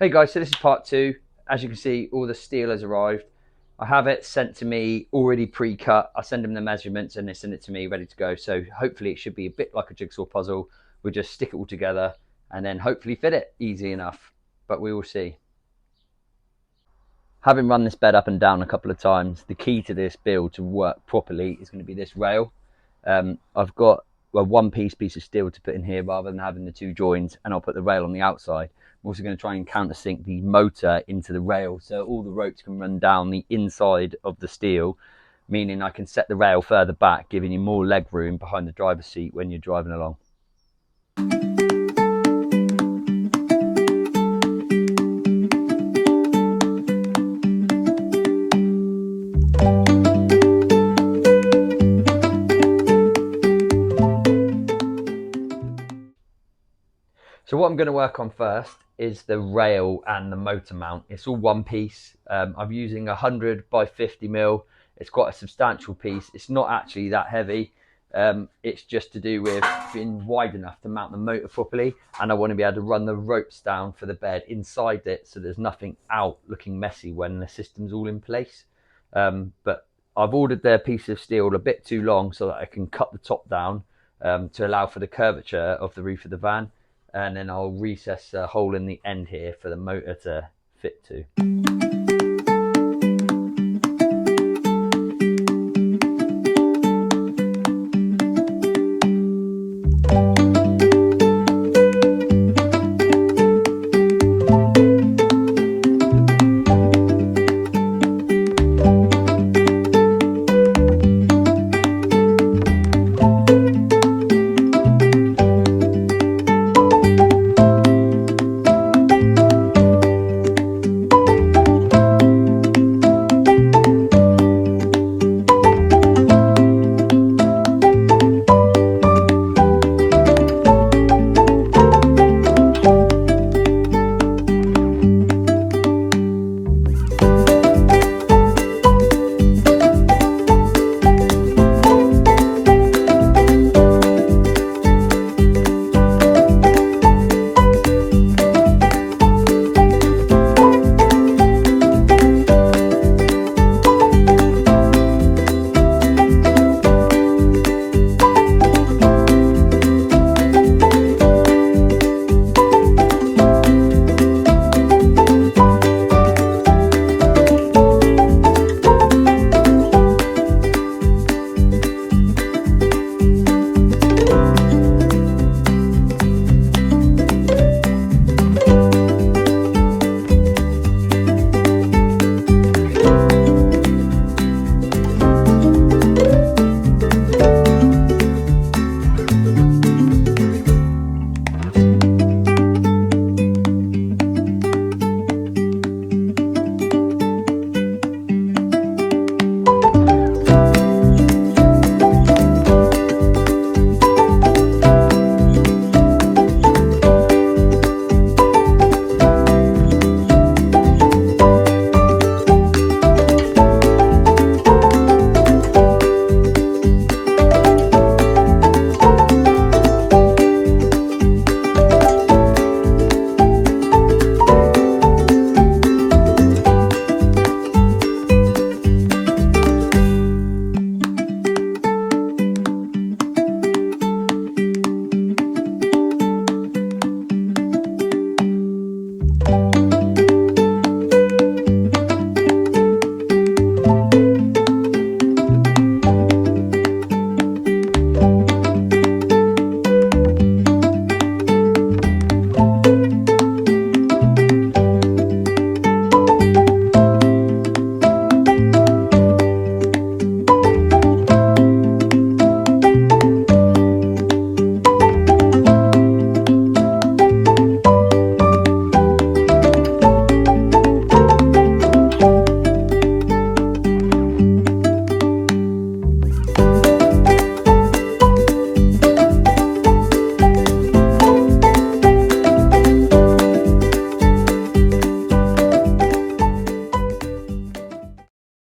Hey guys, so this is part two. As you can see, all the steel has arrived. I have it sent to me already pre-cut. I send them the measurements and they send it to me ready to go. So hopefully it should be a bit like a jigsaw puzzle. We'll just stick it all together and then hopefully fit it easy enough, but we will see. Having run this bed up and down a couple of times, the key to this build to work properly is going to be this rail. I've got a one piece of steel to put in here rather than having the two joins, and I'll put the rail on the outside. I'm also going to try and countersink the motor into the rail so all the ropes can run down the inside of the steel, meaning I can set the rail further back, giving you more leg room behind the driver's seat when you're driving along. So what I'm going to work on first is the rail and the motor mount. It's all one piece. I'm using 100 by 50 mil. It's quite a substantial piece. It's not actually that heavy. It's just to do with being wide enough to mount the motor properly, and I want to be able to run the ropes down for the bed inside it so there's nothing out looking messy when the system's all in place. But I've ordered their piece of steel a bit too long so that I can cut the top down to allow for the curvature of the roof of the van, and then I'll recess a hole in the end here for the motor to fit to.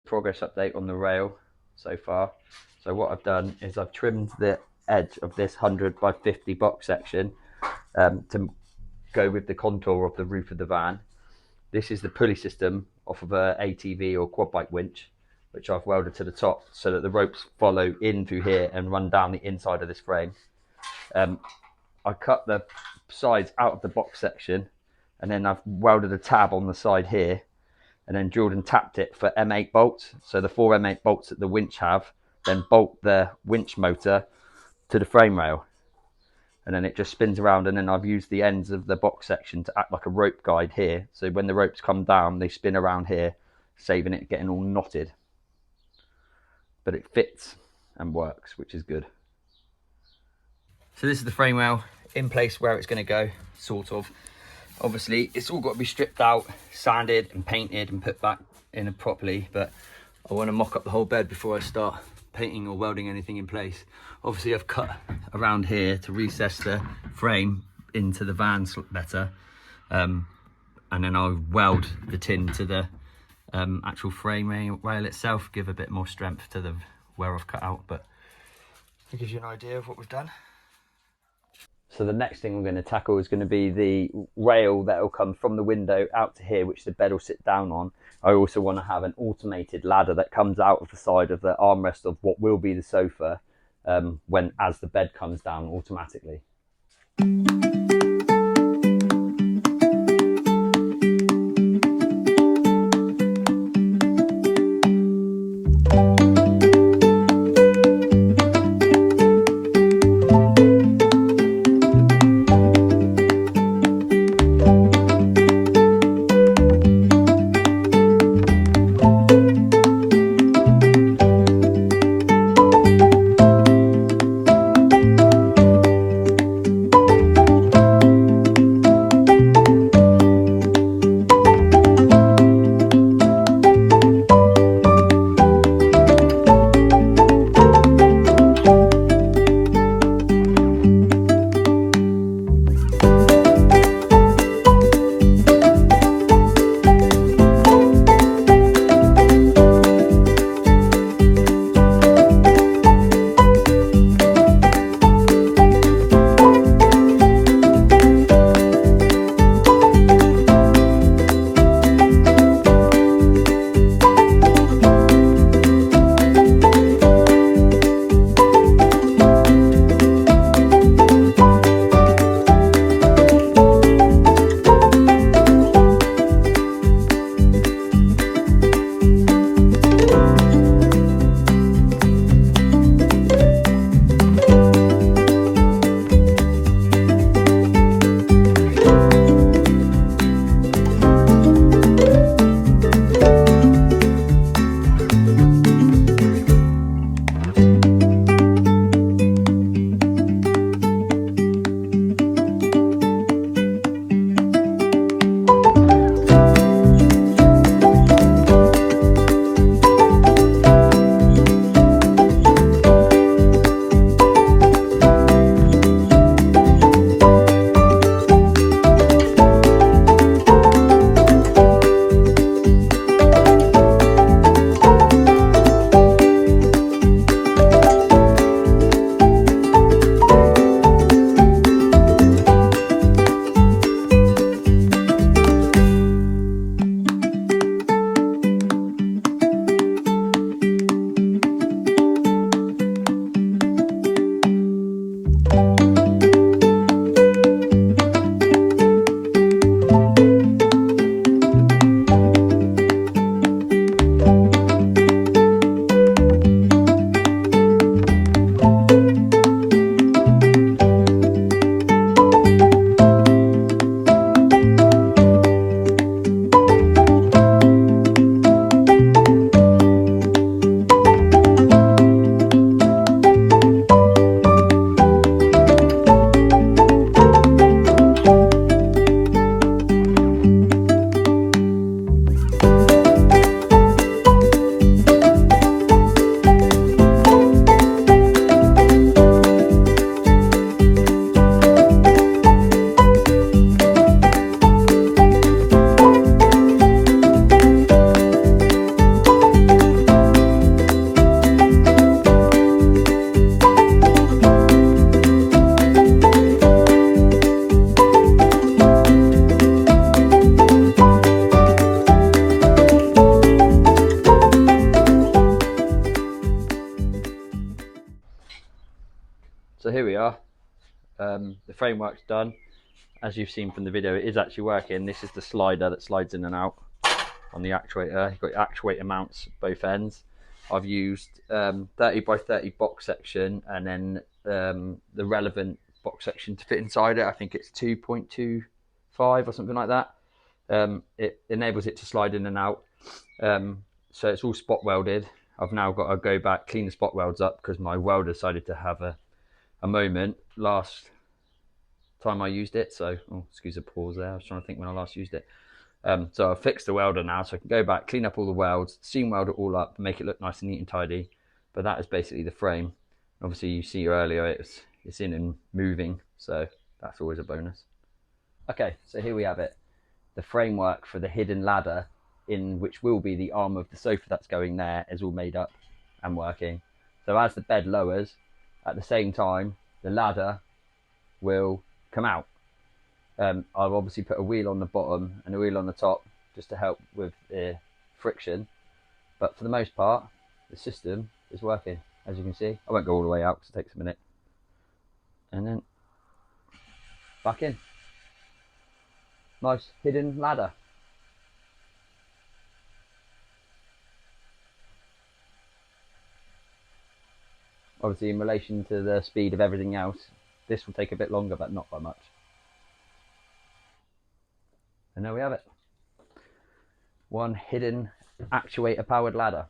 Progress update on the rail so far. So what I've done is I've trimmed the edge of this 100 by 50 box section to go with the contour of the roof of the van. This is the pulley system off of a ATV or quad bike winch, which I've welded to the top so that the ropes follow in through here and run down the inside of this frame. I cut the sides out of the box section, and then I've welded a tab on the side here, and then drilled and tapped it for M8 bolts. So the 4 M8 bolts that the winch have, then bolt the winch motor to the frame rail, and then it just spins around. And then I've used the ends of the box section to act like a rope guide here, so when the ropes come down they spin around here, saving it getting all knotted. But it fits and works, which is good. So this is the frame rail in place where it's going to go, sort of. Obviously it's all got to be stripped out, sanded and painted and put back in properly, but I want to mock up the whole bed before I start painting or welding anything in place. Obviously I've cut around here to recess the frame into the van better, and then I'll weld the tin to the actual frame rail itself, give a bit more strength to the where I've cut out, but it gives you an idea of what we've done. So the next thing I'm going to tackle is going to be the rail that will come from the window out to here, which the bed will sit down on. I also want to have an automated ladder that comes out of the side of the armrest of what will be the sofa as the bed comes down automatically. The framework's done. As you've seen from the video, it is actually working. This is the slider that slides in and out on the actuator. You've got your actuator mounts both ends. I've used 30 by 30 box section, and then the relevant box section to fit inside it. I think it's 2.25 or something like that. It enables it to slide in and out. So it's all spot welded. I've now got to go back, clean the spot welds up, because my welder decided to have a moment last time I used it. So, excuse the pause there. I was trying to think when I last used it. So I've fixed the welder now, so I can go back, clean up all the welds, seam weld it all up, make it look nice and neat and tidy. But that is basically the frame. Obviously, you see earlier it's in and moving, so that's always a bonus. Okay, so here we have it. The framework for the hidden ladder, in which will be the arm of the sofa that's going there, is all made up and working. So as the bed lowers, at the same time, the ladder will come out. I've obviously put a wheel on the bottom and a wheel on the top just to help with the friction, but for the most part the system is working, as you can see. I won't go all the way out because it takes a minute, and then back in. Nice hidden ladder. Obviously, in relation to the speed of everything else, this will take a bit longer, but not by much. And there we have it. One hidden actuator powered ladder.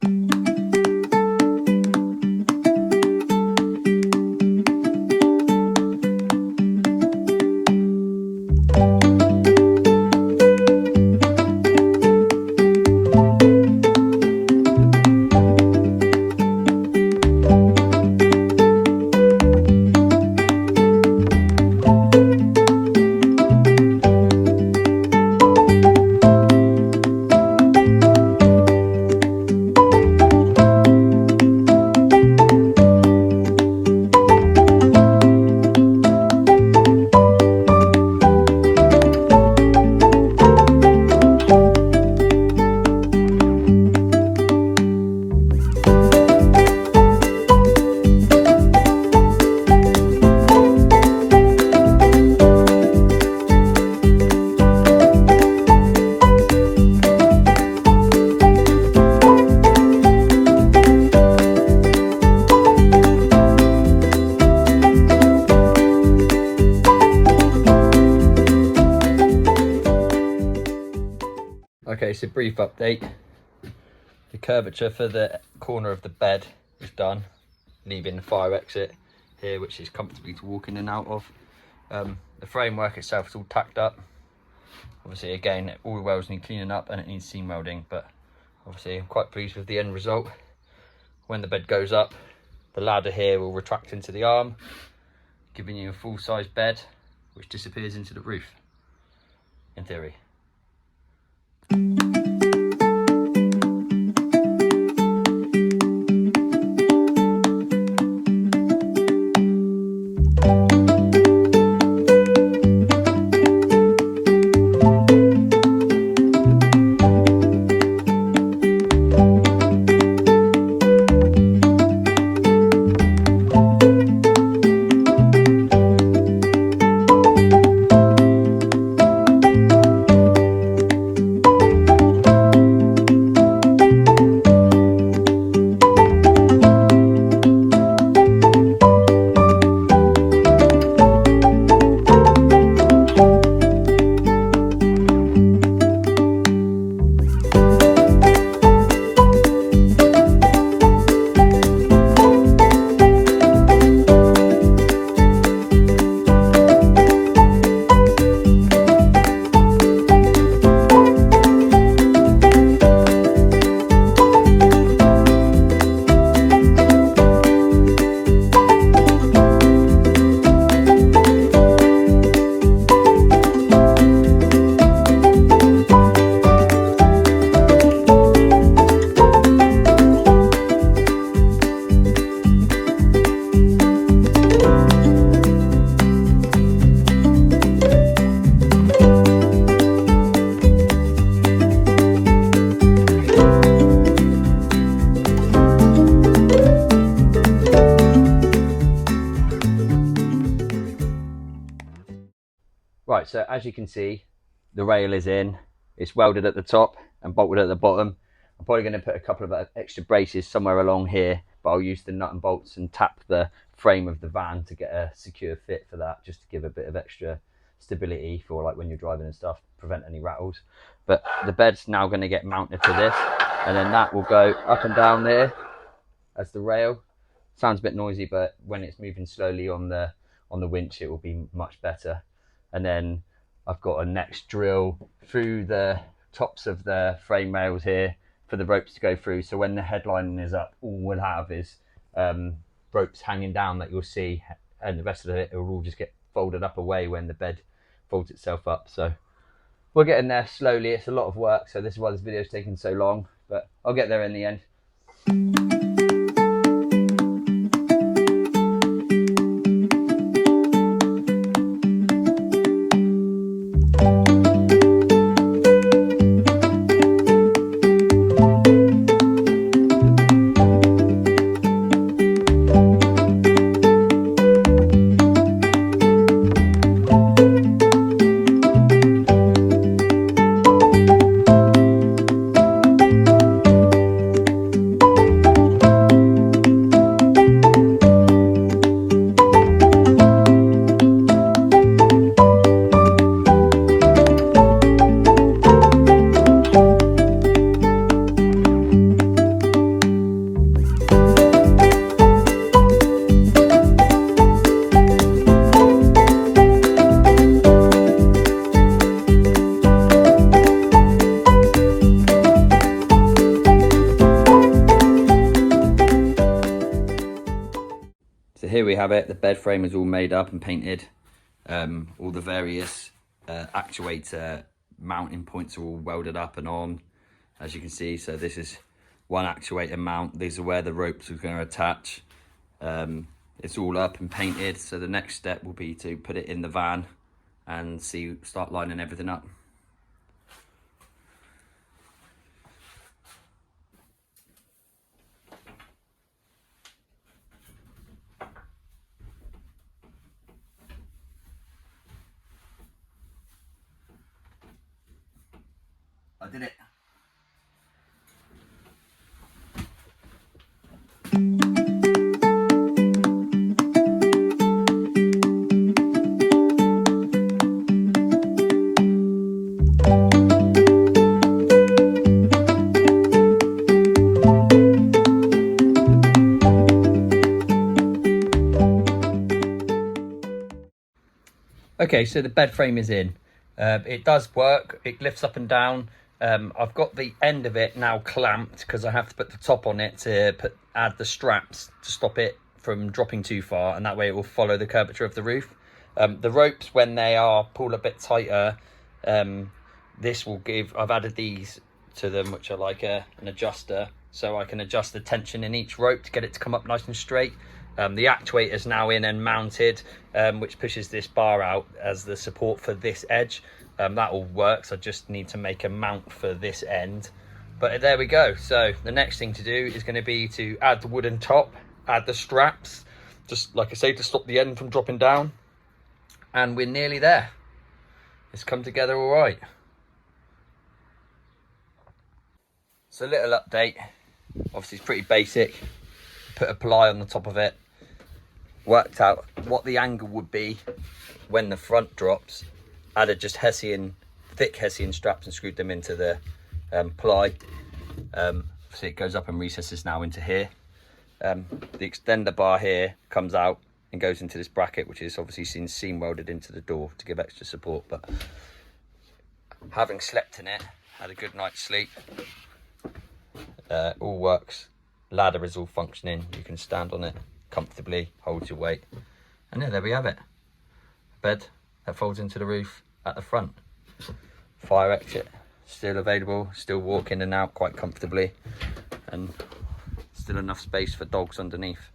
Okay, so brief update. The curvature for the corner of the bed is done, leaving the fire exit here, which is comfortably to walk in and out of. The framework itself is all tacked up. Obviously, again, all the welds need cleaning up and it needs seam welding, but obviously I'm quite pleased with the end result. When the bed goes up, the ladder here will retract into the arm, giving you a full-size bed, which disappears into the roof, in theory. Right, so as you can see, the rail is in. It's welded at the top and bolted at the bottom. I'm probably going to put a couple of extra braces somewhere along here, but I'll use the nut and bolts and tap the frame of the van to get a secure fit for that, just to give a bit of extra stability for like when you're driving and stuff, prevent any rattles. But the bed's now going to get mounted to this, and then that will go up and down there as the rail. Sounds a bit noisy, but when it's moving slowly on the winch, it will be much better. And then I've got a next drill through the tops of the frame rails here for the ropes to go through. So when the headlining is up, all we'll have is ropes hanging down that you'll see, and the rest of it will all just get folded up away when the bed folds itself up. So we're getting there slowly. It's a lot of work, so this is why this video is taking so long, but I'll get there in the end. So here we have it. The bed frame is all made up and painted. All the various actuator mounting points are all welded up and on, as you can see. So this is one actuator mount. These are where the ropes are going to attach. It's all up and painted. So the next step will be to put it in the van and start lining everything up. I did it. Okay, so the bed frame is in. It does work. It lifts up and down. I've got the end of it now clamped because I have to put the top on it to add the straps to stop it from dropping too far, and that way it will follow the curvature of the roof. The ropes, when they are pulled a bit tighter, this will give, I've added these to them, which are like an adjuster, so I can adjust the tension in each rope to get it to come up nice and straight. The actuator is now in and mounted, which pushes this bar out as the support for this edge. That all works. I just need to make a mount for this end. But there we go. So the next thing to do is going to be to add the wooden top, add the straps, just like I say, to stop the end from dropping down. And we're nearly there. It's come together all right. So a little update. Obviously it's pretty basic. Put a ply on the top of it. Worked out what the angle would be when the front drops. Added just thick Hessian straps and screwed them into the ply. So it goes up and recesses now into here. The extender bar here comes out and goes into this bracket, which is obviously seen seam welded into the door to give extra support. But having slept in it, had a good night's sleep. All works. Ladder is all functioning. You can stand on it comfortably, holds your weight. And yeah, there we have it. A bed that folds into the roof at the front. Fire exit still available, still walk in and out quite comfortably, and still enough space for dogs underneath.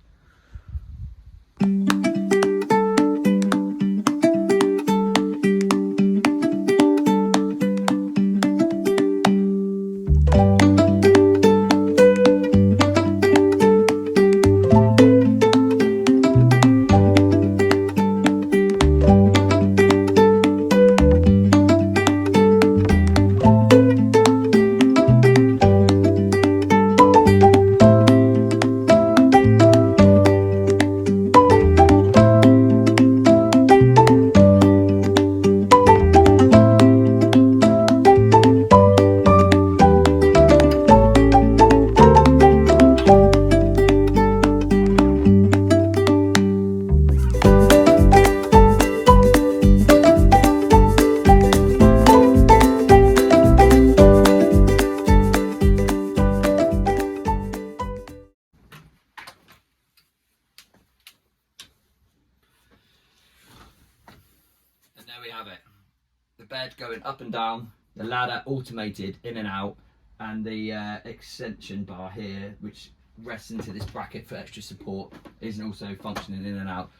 bed going up and down, the ladder automated in and out, and the extension bar here, which rests into this bracket for extra support, isn't also functioning in and out.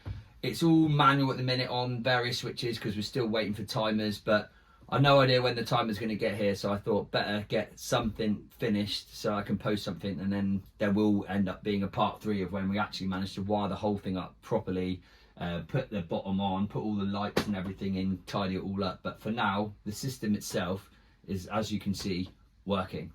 It's all manual at the minute on various switches because we're still waiting for timers, but I've no idea when the timer's going to get here, so I thought better get something finished so I can post something, and then there will end up being a part 3 of when we actually manage to wire the whole thing up properly, put the bottom on, put all the lights and everything in, tidy it all up. But for now, the system itself is, as you can see, working.